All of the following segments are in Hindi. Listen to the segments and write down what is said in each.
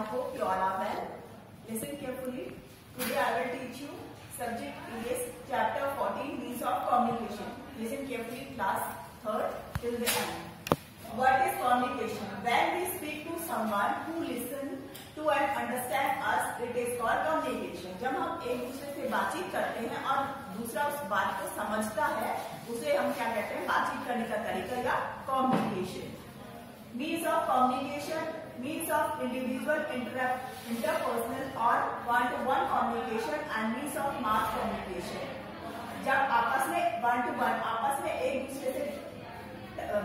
hope you all are well. Listen carefully. Today I will teach you subject is chapter 14 means of communication. Listen carefully, class 3rd till the end. What is communication? When we speak to someone who listen to and understand us, it is called communication. जब हम एक दूसरे से बातचीत करते हैं और दूसरा उस बात को समझता है, उसे हम क्या कहते हैं? बातचीत करने का तरीका या communication. Means of communication, means of individual interpersonal or one-to-one communication and means of mass communication. जब आपस में one-to-one आपस में एक दूसरे से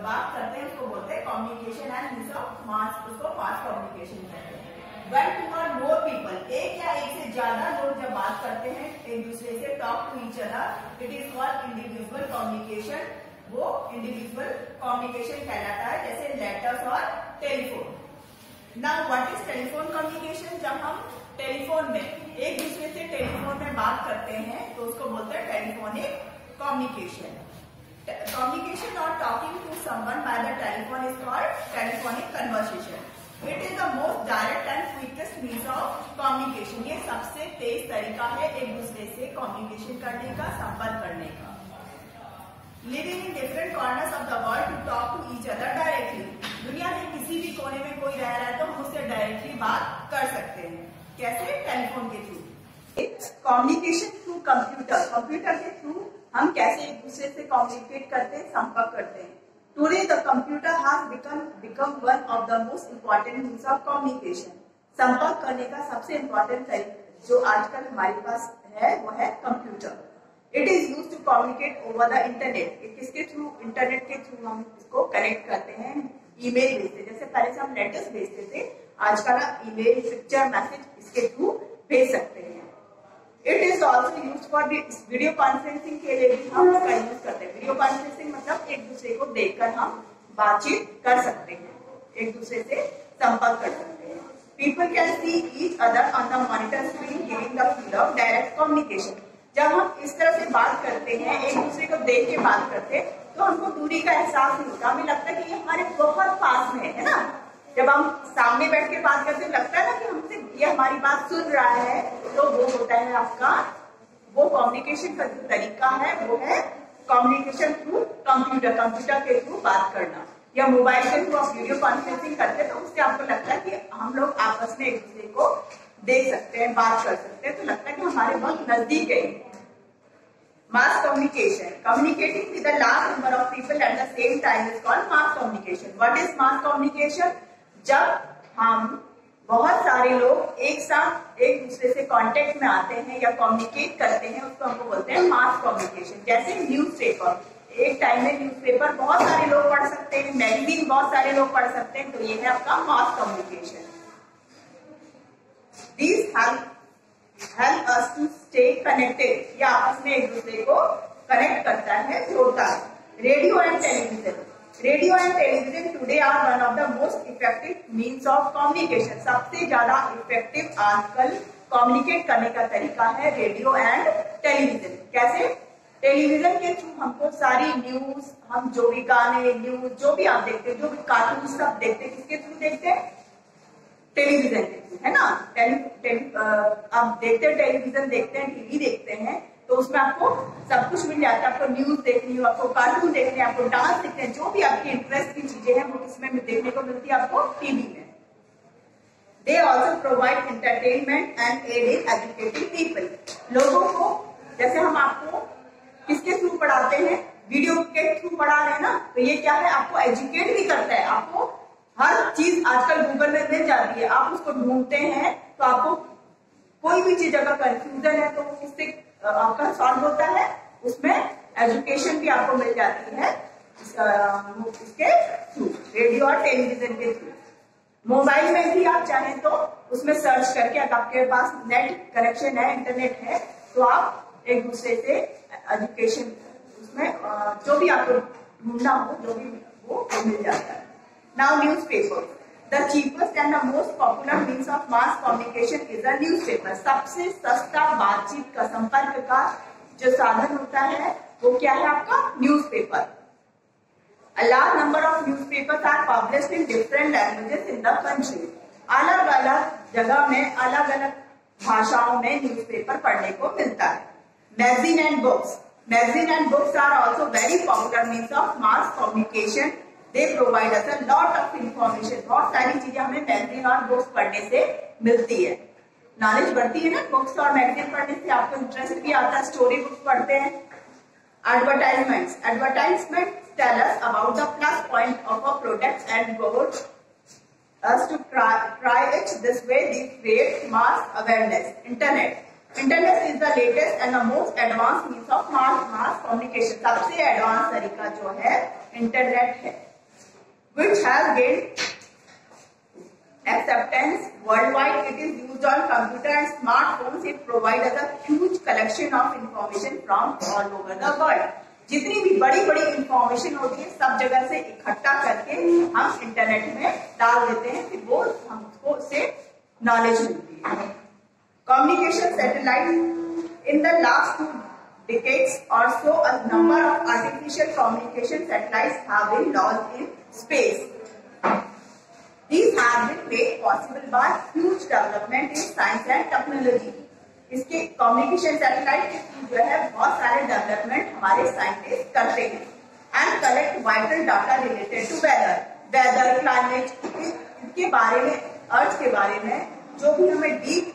बात करते हैं उसको बोलते हैं communication and means of mass, उसको मास कम्युनिकेशन कहते हैं. When two or more people, एक या एक से ज्यादा लोग जब बात करते हैं एक दूसरे से, talk to each other, it is called individual communication. वो इंडिविजुअल कम्युनिकेशन कहलाता है, जैसे लेटर्स और telephone. Now what is telephone communication? जब हम टेलीफोन में एक दूसरे से टेलीफोन में बात करते हैं तो उसको बोलते हैं telephonic communication. Communication or talking to someone by the telephone is called telephonic conversation. It is the most direct and quickest means of communication. ये सबसे तेज तरीका है एक दूसरे से कम्युनिकेशन करने का, संपर्क करने का. Living in different corners of the world to talk to each other directly. दुनिया के किसी भी कोने में कोई रह रहा है तो हम उससे डायरेक्टली बात कर सकते हैं. कैसे? टेलीफोन के through. It's communication through computer. Computer के थ्रू हम कैसे एक दूसरे से कम्युनिकेट करते हैं, संपर्क करते हैं. Today the computer has become one of the most important means of communication. संपर्क करने का सबसे इम्पोर्टेंट तरीका जो आजकल हमारे पास है वो है computer. It is used to communicate over the internet. किसके थ्रू? इंटरनेट के थ्रू हम इसको कनेक्ट करते हैं, ईमेल भेजते. जैसे पहले से हम लेटर्स भेजते थे, आजकल ईमेल, पिक्चर, मैसेज इसके थ्रू भेज सकते हैं. It is also use for video conferencing के लिए भी हम इसका यूज करते हैं. वीडियो कॉन्फ्रेंसिंग मतलब एक दूसरे को देखकर हम बातचीत कर सकते हैं, एक दूसरे से संपर्क कर सकते हैं. People can see each other on the monitor screen giving the feel of direct communication. जब हम इस तरह से बात करते हैं, एक दूसरे को देख के बात करते हैं, तो हमको दूरी का एहसास नहीं होता. हमें लगता है कि ये हमारे बहुत पास में है ना. जब हम सामने बैठ के बात करते हैं लगता है ना कि हमसे ये हमारी बात सुन रहा है, तो वो होता है आपका, वो कम्युनिकेशन का जो तरीका है वो है कम्युनिकेशन थ्रू कंप्यूटर. कंप्यूटर के थ्रू बात करना या मोबाइल के थ्रू आप वीडियो कॉन्फ्रेंसिंग करते हैं तो उससे आपको लगता है कि हम लोग आपस में एक दूसरे को देख सकते हैं, बात कर सकते हैं, तो लगता है कि हमारे बहुत नजदीक है. Mass communication, communicating with the large number of people at the same time is called mass communication. What is mass communication? जब हम बहुत सारे लोग एक साथ एक दूसरे से कांटेक्ट में आते हैं या कम्युनिकेट करते हैं, उसको हमको बोलते हैं मास कम्युनिकेशन. जैसे न्यूज़पेपर, एक टाइम में न्यूज़पेपर बहुत सारे लोग पढ़ सकते हैं, मैगजीन बहुत सारे लोग पढ़ सकते हैं, तो ये है आपका mass communication. These help us to stay connected. ये आपस में एक दूसरे को कनेक्ट करता है, जोड़ता है. Radio and television. Radio and television today are one of the most effective means of communication. सबसे ज्यादा इफेक्टिव आजकल कम्युनिकेट करने का तरीका है रेडियो एंड टेलीविजन. कैसे? टेलीविजन के थ्रू हमको सारी न्यूज, हम जो भी गाने, न्यूज जो भी आप देखते हैं, जो भी कार्टून सब देखते हैं, किसके थ्रू देखते हैं? टेलीविजन के थ्रू, है ना. आप देखते हैं, टेलीविजन देखते हैं, टीवी देखते हैं, तो उसमें आपको सब कुछ मिल जाता है. आपको न्यूज देखनी हो, आपको कार्टून देखने, आपको डांस देखते हैं, जो भी आपकी इंटरेस्ट की चीजें हैं वो किसमें देखने को मिलती है? आपको टीवी में. They also provide entertainment and aid in educating people. लोगों को, जैसे हम आपको किसके थ्रू पढ़ाते हैं? वीडियो के थ्रू पढ़ा रहे हैं ना, तो ये क्या है? आपको एजुकेट भी करता है. आपको हर चीज आजकल गूगल में मिल जाती है, आप उसको ढूंढते हैं तो आपको कोई भी चीज अगर कंफ्यूजन है तो किससे आपका सॉल्व होता है? उसमें एजुकेशन भी आपको मिल जाती है इसके थ्रू, रेडियो और टेलीविजन के थ्रू. मोबाइल में भी आप चाहें तो उसमें सर्च करके, अगर आपके पास नेट कनेक्शन है, इंटरनेट है, तो आप एक दूसरे से एजुकेशन उसमें जो भी आपको ढूंढना हो, जो भी वो मिल जाता है. Now newspaper. The cheapest and the most popular means of mass communication is a newspaper. सबसे सस्ता बातचीत का, संपर्क का जो साधन होता है वो क्या है? आपका newspaper. A large number of newspapers are published in different languages in the country. अलग अलग जगह में अलग अलग भाषाओं में न्यूज़पेपर पढ़ने को मिलता है। Magazine and books, magazine and books are also very popular means of mass communication. They provide us a lot of information. बहुत सारी चीजें हमें मैगजीन और बुक्स पढ़ने से मिलती है, नॉलेज बढ़ती है ना। बुक्स और मैगजीन पढ़ने से आपको इंटरेस्ट भी आता है, स्टोरी बुक्स पढ़ते हैं। Advertisements, advertisement tell us about the plus point of a product and goad us to try it this way. They create mass awareness. Internet is the latest and the most advanced means of mass communication. सबसे एडवांस तरीका जो है इंटरनेट है, which has gained acceptance worldwide. It is used on computer and smartphones. It provides us a huge collection of information from all over the world. जितनी भी बड़ी बड़ी इंफॉर्मेशन होती है सब जगह से इकट्ठा करके हम इंटरनेट में डाल देते हैं, फिर वो हमको उससे नॉलेज मिलती है। Communication satellite, in the last 2 decades or so a number of artificial communication satellites have been launched in space. These have been made possible by huge development in science and technology. इसके कम्युनिकेशन सैटेलाइट के थ्रू जो है बहुत सारे डेवलपमेंट हमारे साइंटिस्ट करते हैं। And collect vital data related to weather climate, इसके बारे में, अर्थ के बारे में जो भी हमें डीप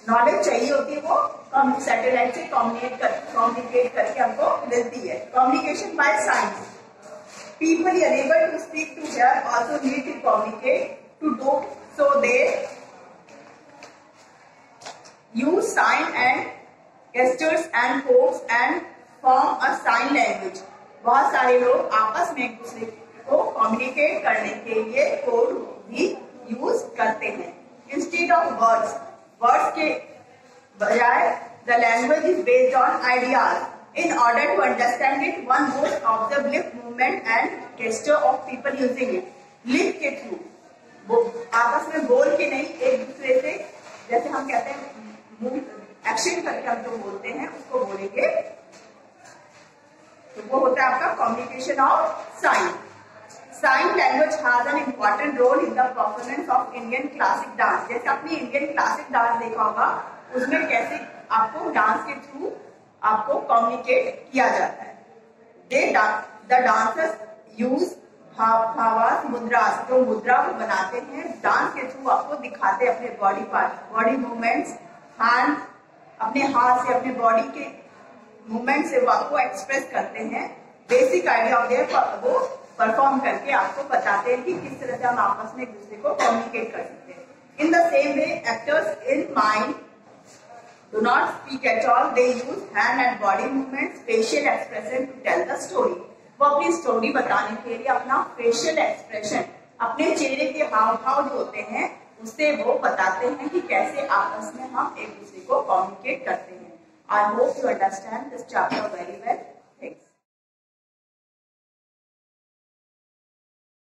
नॉलेज चाहिए होती है वो सैटेलाइट से कम्युनिकेट करके हमको मिलती है। Communication by science, people unable to speak to hear also need to communicate to do so they use sign and gestures and codes and form a sign language. बहुत सारे लोग आपस में एक दूसरे को कम्युनिकेट करने के लिए कोड भी यूज करते हैं। इंस्टेड ऑफ वर्ड्स के बजाय the language is based on ideas. In order to understand it one most observe lip movement and gesture of people using it. Lip के थ्रू आपस में बोल के नहीं, एक दूसरे से, जैसे हम कहते हैं एक्शन करके हम जो बोलते हैं उसको बोलेंगे, तो वो होता है आपका communication of sign. Sign language has an important role in the performance of Indian classic dance. जैसे आपने इंडियन क्लासिक डांस देखा होगा, उसमें कैसे आपको डांस के थ्रू आपको कम्युनिकेट किया जाता है। द डांसर्स यूज भावास मुद्रास, जो मुद्रा को बनाते हैं डांस के थ्रू आपको दिखाते हैं अपने body part, body movements, hand अपने हाथ से, अपने बॉडी के मूवमेंट से वो आपको एक्सप्रेस करते हैं। बेसिक आइडिया ऑफ देयर वो परफॉर्म करके आपको बताते हैं कि किस तरह से हम आपस में एक दूसरे को कम्युनिकेट कर सकते हैं। In the same way actors in mind do not speak at all, they use hand and body movement, facial expression to tell the story. वो अपनी स्टोरी बताने के लिए अपना फेशियल एक्सप्रेशन, अपने चेहरे के हाव भाव जो होते हैं उससे वो बताते हैं कि कैसे आपस में हम एक दूसरे को कम्युनिकेट करते हैं। I hope you understand this chapter very well.